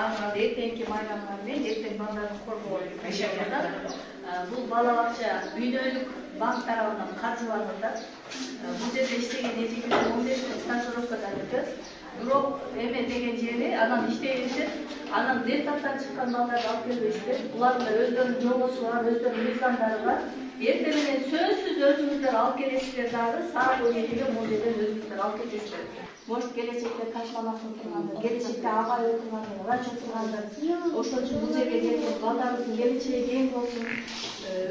баарына эртеңки майрамдар менен эртең балдарды коргоо мисалында бул бала бакча үйдөлүк банк тарабынан каржыланып атат. Бул жерде иштеген эжекеде 15 жыл стажировкада жүрөт. Бирок эме деген жери анан иштейбиз. Анан детсадтан чыккан балдарды алып келбейсиздер. Булардын да өздөрүнүн жобосу бар, өздөрүнүн мыйзамдары бар. Эртең менен сөзсүз өзүңүздөр алып келесиздер дагы, саат 12-ге бул жерден өзүңүздөр алып кетесиздер. Может, келечекте Ташманак отургандар, келечекте Абай отургандар, Врач отургандар. Ошон үчүн бул жерге келип балдарыбыздын келечеги кең болсун,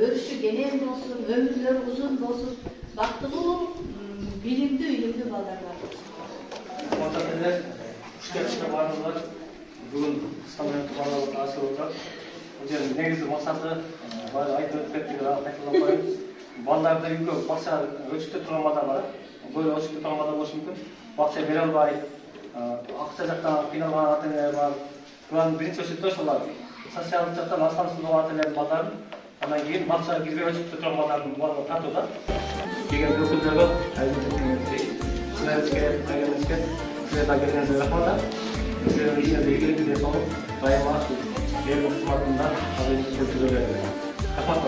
өрүшү кенен болсун, өмүрлөрү узун болсун, бактылуу, билимдүү балдарга. Ата-энелер, ушкерчилер баарыңыздар бүгүн самолет барлыгын ачылып отурат. Бул жердин негизги максаты айтып өтүп кеттик, кайталап коебуз. Балдарды үйгө бакча өчүктө турган балдар бар. Böyle өчүктө турган балдар болушу мүмкүн. Бакча бере албай, акча жактан кыйналган ата-энелер бар. Булардын биринчи очередде ошолор социалдык жактан аскамсыз болгон ата-энелердин балдарын, андан кийин бакча кирбей өчүктө турган балдардын баардыгын тартууда. Келген өкүлдөргө силерге келгениңизге рахмат. Силердин ишиңизде ийгилик денсаулык, дайыма эл кызматында рахмат.